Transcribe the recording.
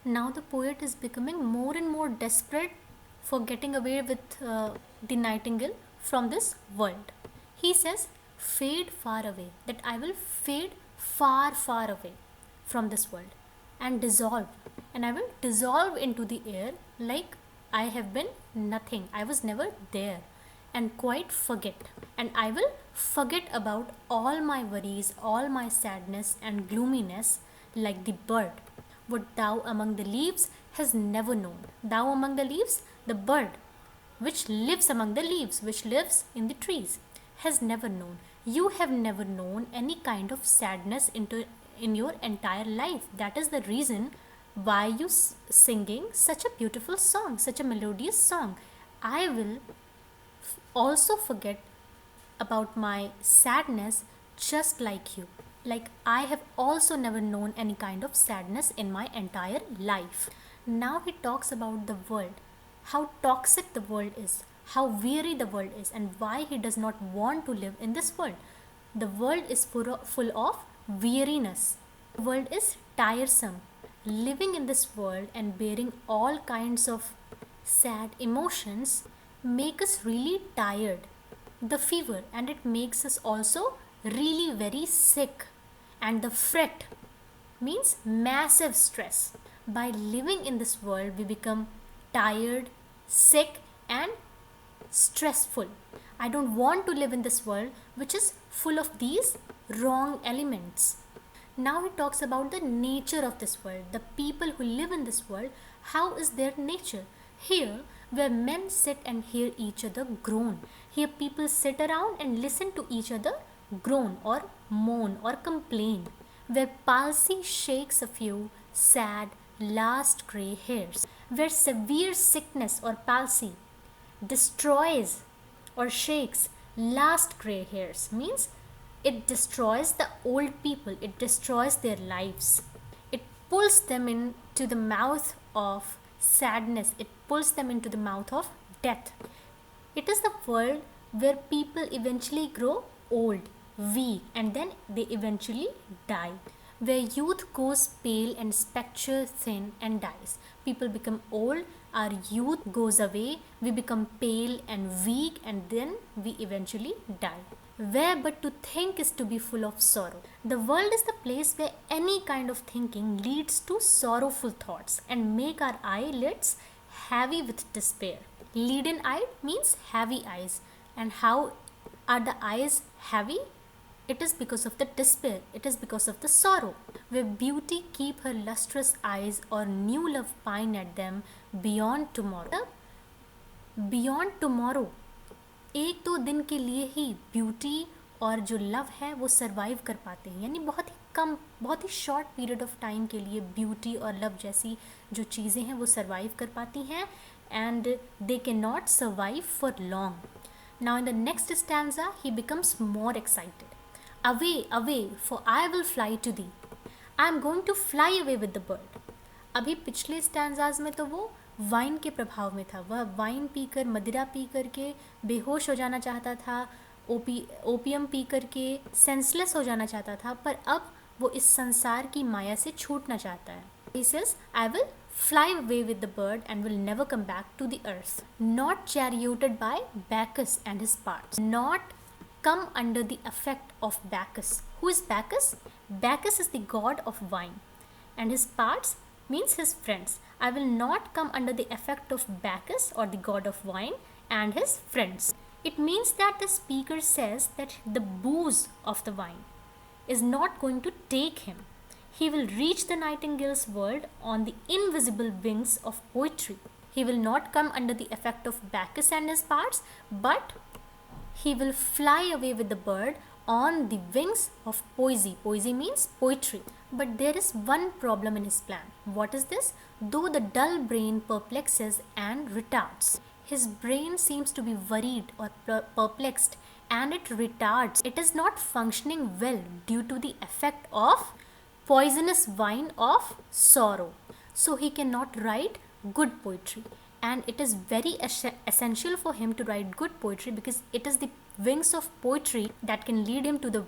Now the poet is becoming more and more desperate for getting away with the nightingale from this world. He says, fade far away, that I will fade far, far away from this world and dissolve. And I will dissolve into the air like I have been nothing. I was never there, and quite forget. And I will forget about all my worries, all my sadness and gloominess like the bird. What thou among the leaves has never known. Thou among the leaves, the bird which lives among the leaves, which lives in the trees, has never known. You have never known any kind of sadness in your entire life. That is the reason why you singing such a beautiful song, such a melodious song. I will also forget about my sadness just like you. Like I have also never known any kind of sadness in my entire life. Now he talks about the world, how toxic the world is, how weary the world is, and why he does not want to live in this world. The world is full of weariness. The world is tiresome. Living in this world and bearing all kinds of sad emotions make us really tired. The fever, and it makes us also really very sick. And the fret means massive stress. By living in this world, we become tired, sick, and stressful. I don't want to live in this world which is full of these wrong elements. Now he talks about the nature of this world, the people who live in this world, how is their nature. Here, where men sit and hear each other groan, here people sit around and listen to each other groan or moan or complain, where palsy shakes a few sad last grey hairs, where severe sickness or palsy destroys or shakes last grey hairs, means it destroys the old people, it destroys their lives, it pulls them into the mouth of sadness, it pulls them into the mouth of death. It is the world where people eventually grow old, weak, and then they eventually die, where youth goes pale and spectre thin and dies. People become old, our youth goes away, we become pale and weak, and then we eventually die. Where but to think is to be full of sorrow. The world is the place where any kind of thinking leads to sorrowful thoughts and make our eyelids heavy with despair. Leaden-eyed means heavy eyes. And how are the eyes heavy? It is because of the despair, it is because of the sorrow. Where beauty keep her lustrous eyes or new love pine at them beyond tomorrow. Beyond tomorrow, एक दो दिन के लिए ही beauty और जो love है वो survive कर पाते हैं, यानी बहुत ही कम, बहुत ही शॉर्ट पीरियड ऑफ टाइम के लिए ब्यूटी और लव जैसी जो चीज़ें हैं वो सरवाइव कर पाती हैं, and they can not survive for long. Now in the next stanza he becomes more excited. Away, away, for I will fly to thee. I am going to fly away with the bird. अभी पिछले stanzas में तो वो wine के प्रभाव में था, वह वाइन पीकर, मदिरा पी कर के बेहोश हो जाना चाहता था, ओपियम पी कर के सेंसलेस हो जाना चाहता था, पर अब वो इस संसार की माया से छूटना चाहता है. He says, I will fly away with the bird and will never come back to the earth, not charioted by Bacchus and his parts, not come under the effect of Bacchus. Who is Bacchus? Bacchus is the god of wine, and his parts means his friends. I will not come under the effect of Bacchus or the god of wine and his friends. It means that the speaker says that the booze of the wine is not going to take him. He will reach the nightingale's world on the invisible wings of poetry. He will not come under the effect of Bacchus and his parts, but he will fly away with the bird on the wings of poesy. Poesy means poetry. But there is one problem in his plan. What is this? Though the dull brain perplexes and retards. His brain seems to be worried or perplexed, and it retards. It is not functioning well due to the effect of poisonous wine of sorrow. So he cannot write good poetry. And it is very essential for him to write good poetry, because it is the wings of poetry that can lead him to the